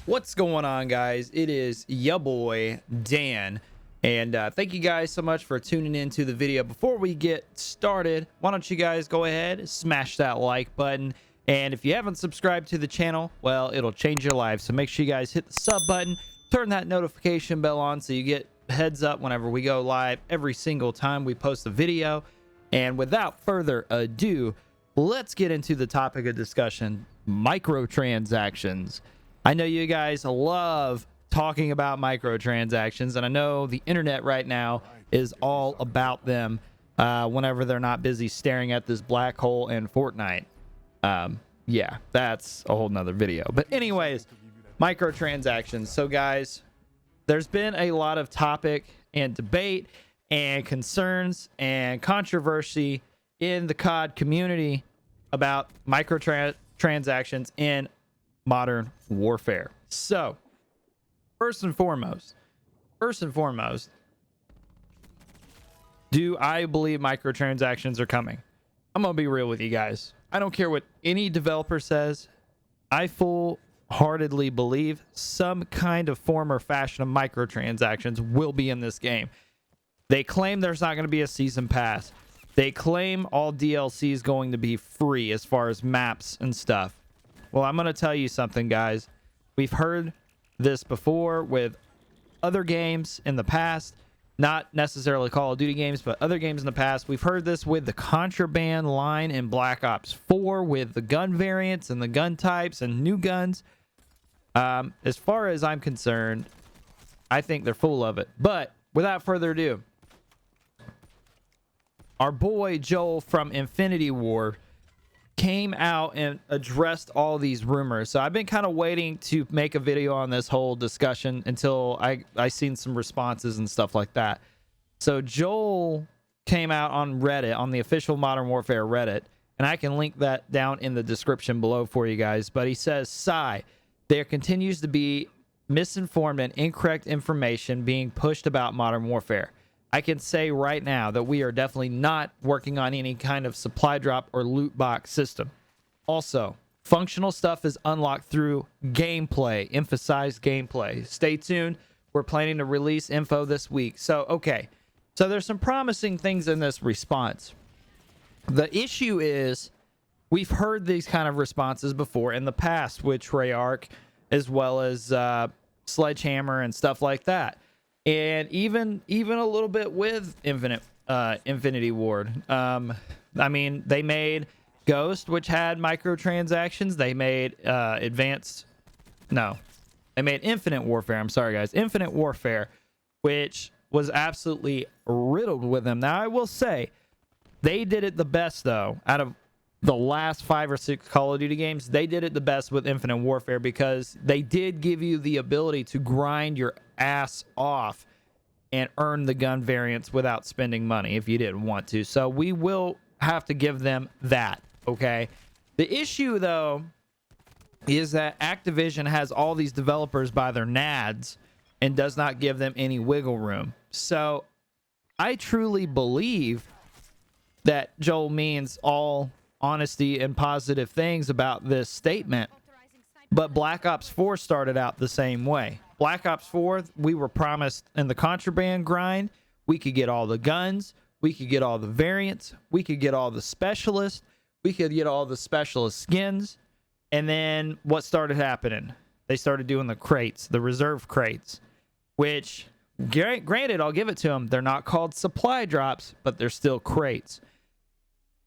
What's going on, guys? It is ya boy Dan, and thank you guys so much for tuning into the video. Before we get started, why don't you guys go ahead, smash that like button, and if you haven't subscribed to the channel, well, it'll change your life. So make sure you guys hit the sub button, turn that notification bell on so you get heads up whenever we go live every single time we post a video. And without further ado, let's get into the topic of discussion: microtransactions. I know you guys love talking about microtransactions, and I know the internet right now is all about them whenever they're not busy staring at this black hole in Fortnite. Yeah, that's a whole nother video. But anyways, microtransactions. So guys, there's been a lot of topic and debate and concerns and controversy in the COD community about microtransactions in modern warfare. So first and foremost, do I believe microtransactions are coming? I'm gonna be real with you guys. I don't care what any developer says. I full-heartedly believe some kind of form or fashion of microtransactions will be in this game. They claim there's not going to be a season pass. They claim all DLC is going to be free as far as maps and stuff. Well, I'm going to tell you something, guys. We've heard this before with other games in the past, not necessarily Call of Duty games, but other games in the past. We've heard this with the contraband line in Black Ops 4 with the gun variants and the gun types and new guns. As far as I'm concerned, I think they're full of it. But without further ado, our boy Joel from Infinity Ward came out and addressed all these rumors. So I've been kind of waiting to make a video on this whole discussion until I seen some responses and stuff like that. So Joel came out on Reddit, on the official Modern Warfare Reddit, and I can link that down in the description below for you guys. But he says, "Sigh, there continues to be misinformed and incorrect information being pushed about Modern Warfare. I can say right now that we are definitely not working on any kind of supply drop or loot box system. Also, functional stuff is unlocked through gameplay, emphasized gameplay. Stay tuned. We're planning to release info this week." So, okay. So there's some promising things in this response. The issue is we've heard these kind of responses before in the past with Treyarch, as well as Sledgehammer and stuff like that. And even a little bit with Infinity Ward. I mean, they made Ghost, which had microtransactions. They made they made Infinite Warfare. I'm sorry, guys. Infinite Warfare, which was absolutely riddled with them. Now, I will say, they did it the best, though. Out of the last 5 or 6 Call of Duty games, they did it the best with Infinite Warfare because they did give you the ability to grind your ass off and earn the gun variants without spending money if you didn't want to. So we will have to give them that, okay? The issue, though, is that Activision has all these developers by their nads and does not give them any wiggle room. So I truly believe that Joel means all honesty and positive things about this statement, but Black Ops 4 started out the same way. Black Ops 4, we were promised in the contraband grind, we could get all the guns, we could get all the variants, we could get all the specialists, we could get all the specialist skins, and then what started happening? They started doing the crates, the reserve crates, which, granted, I'll give it to them, they're not called supply drops, but they're still crates.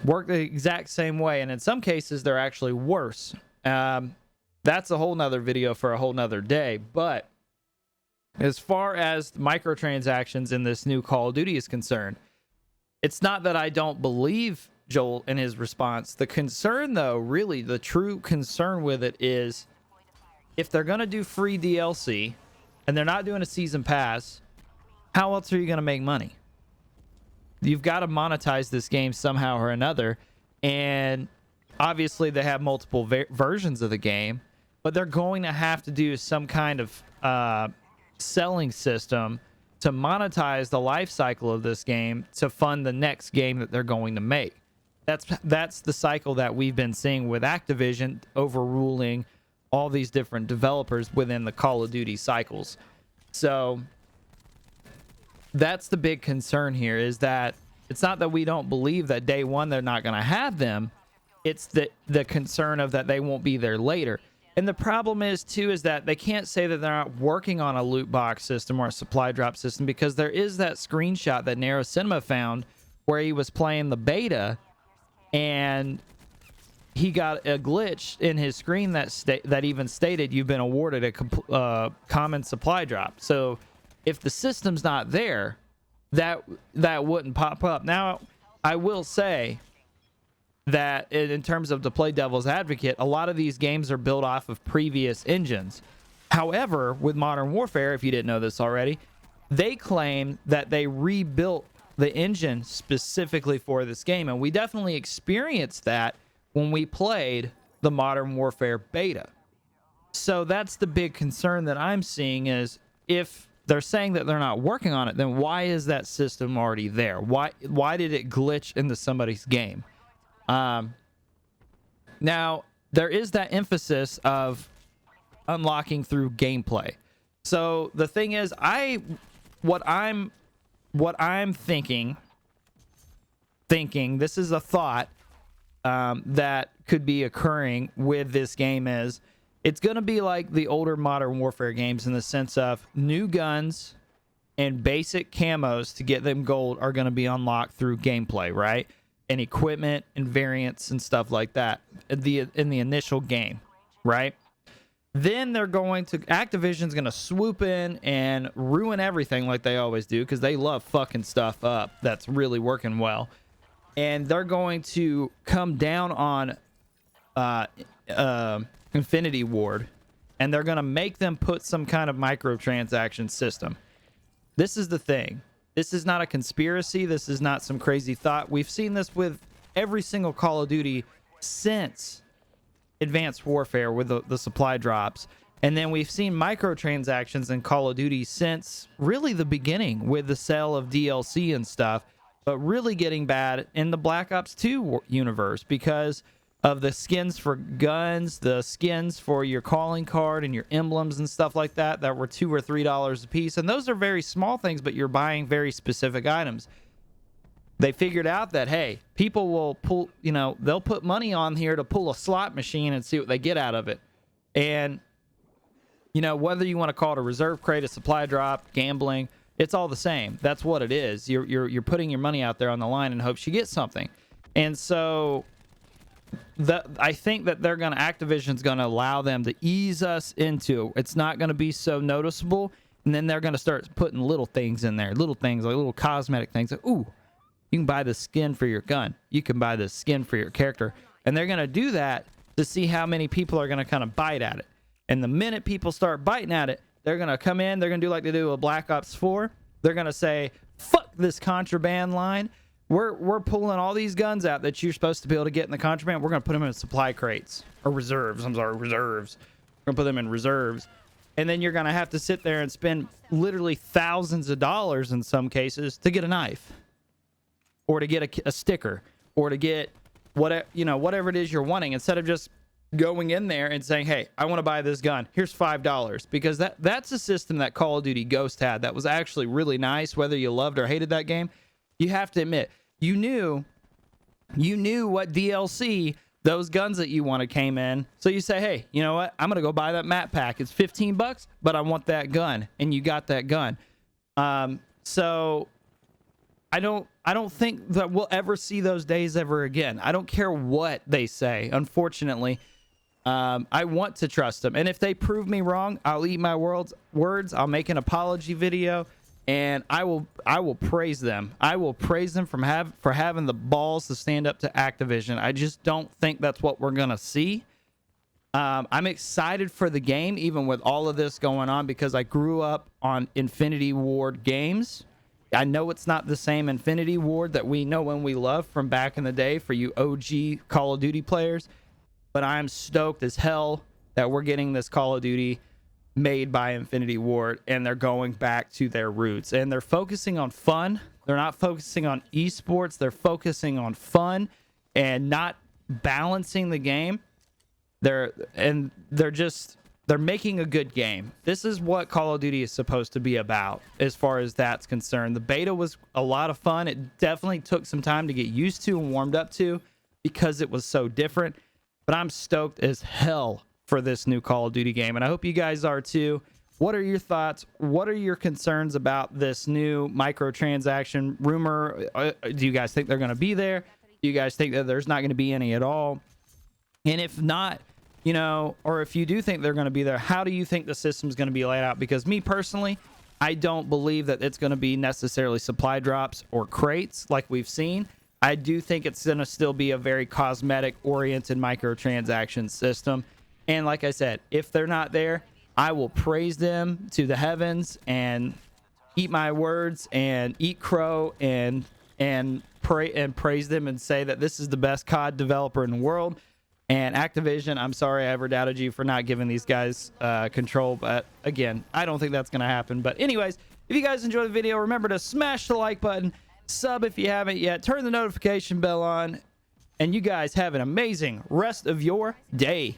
Work the exact same way, and in some cases they're actually worse. That's a whole nother video for a whole nother day. But as far as microtransactions in this new Call of Duty is concerned, it's not that I don't believe Joel in his response. The concern, though, really the true concern with it is if they're going to do free DLC and they're not doing a season pass, how else are you going to make money? You've got to monetize this game somehow or another, and obviously they have multiple versions of the game, but they're going to have to do some kind of selling system to monetize the life cycle of this game to fund the next game that they're going to make. That's the cycle that we've been seeing with Activision overruling all these different developers within the Call of Duty cycles. So that's the big concern here, is that it's not that we don't believe that day one they're not going to have them. It's the concern of that they won't be there later. And the problem is, too, is that they can't say that they're not working on a loot box system or a supply drop system, because there is that screenshot that Narrow Cinema found where he was playing the beta and he got a glitch in his screen that even stated you've been awarded a common supply drop. So if the system's not there, that wouldn't pop up. Now, I will say that in terms of to play devil's advocate, a lot of these games are built off of previous engines. However, with Modern Warfare, if you didn't know this already, they claim that they rebuilt the engine specifically for this game, and we definitely experienced that when we played the Modern Warfare beta. So that's the big concern that I'm seeing, is if they're saying that they're not working on it, then why is that system already there? Why did it glitch into somebody's game? Now, there is that emphasis of unlocking through gameplay. So the thing is, what I'm thinking, this is a thought that could be occurring with this game, is it's going to be like the older Modern Warfare games, in the sense of new guns and basic camos to get them gold are going to be unlocked through gameplay, right? And equipment and variants and stuff like that in the initial game, right? Then Activision's going to swoop in and ruin everything like they always do, because they love fucking stuff up that's really working well. And they're going to come down on Infinity Ward, and they're going to make them put some kind of microtransaction system. This is the thing. This is not a conspiracy. This is not some crazy thought. We've seen this with every single Call of Duty since Advanced Warfare with the supply drops. And then we've seen microtransactions in Call of Duty since really the beginning with the sale of DLC and stuff, but really getting bad in the Black Ops 2 universe because of the skins for guns, the skins for your calling card and your emblems and stuff like that were $2 or $3 a piece. And those are very small things, but you're buying very specific items. They figured out that, hey, people will pull, they'll put money on here to pull a slot machine and see what they get out of it. And, whether you want to call it a reserve crate, a supply drop, gambling, it's all the same. That's what it is. You're putting your money out there on the line in hopes you get something. And so I think that Activision's going to allow them to ease us into, it's not going to be so noticeable, and then they're going to start putting little things in there, little things like little cosmetic things, like, ooh, you can buy the skin for your gun, you can buy the skin for your character, and they're going to do that to see how many people are going to kind of bite at it. And the minute people start biting at it, they're going to come in, they're going to do like they do with Black Ops 4, they're going to say, fuck this contraband line. We're pulling all these guns out that you're supposed to be able to get in the contraband. We're going to put them in supply crates or reserves. Reserves. We're going to put them in reserves. And then you're going to have to sit there and spend literally thousands of dollars in some cases to get a knife or to get a sticker or to get whatever it is you're wanting, instead of just going in there and saying, hey, I want to buy this gun. Here's $5. Because that's a system that Call of Duty Ghost had that was actually really nice, whether you loved or hated that game. You have to admit, you knew what DLC those guns that you wanted came in. So you say, hey, you know what? I'm going to go buy that map pack. It's $15, but I want that gun. And you got that gun. So I don't think that we'll ever see those days ever again. I don't care what they say, unfortunately. I want to trust them. And if they prove me wrong, I'll eat my words. I'll make an apology video. And I will praise them. I will praise them for having the balls to stand up to Activision. I just don't think that's what we're going to see. I'm excited for the game, even with all of this going on, because I grew up on Infinity Ward games. I know it's not the same Infinity Ward that we know and we love from back in the day for you OG Call of Duty players. But I'm stoked as hell that we're getting this Call of Duty made by Infinity Ward, and they're going back to their roots, and they're focusing on fun. They're not focusing on esports. They're focusing on fun and not balancing the game. they're making a good game. This is what Call of Duty is supposed to be about as far as that's concerned. The beta was a lot of fun. It definitely took some time to get used to and warmed up to because it was so different. But I'm stoked as hell for this new Call of Duty game, and I hope you guys are too. What are your thoughts? What are your concerns about this new microtransaction rumor? Do you guys think they're going to be there? Do you guys think that there's not going to be any at all? And if not, you know, or if you do think they're going to be there, how do you think the system's going to be laid out? Because me personally, I don't believe that it's going to be necessarily supply drops or crates like we've seen. I do think it's going to still be a very cosmetic-oriented microtransaction system. And like I said, if they're not there, I will praise them to the heavens and eat my words and eat crow and praise them and say that this is the best COD developer in the world. And Activision, I'm sorry I ever doubted you for not giving these guys control. But again, I don't think that's going to happen. But anyways, if you guys enjoyed the video, remember to smash the like button, sub if you haven't yet, turn the notification bell on, and you guys have an amazing rest of your day.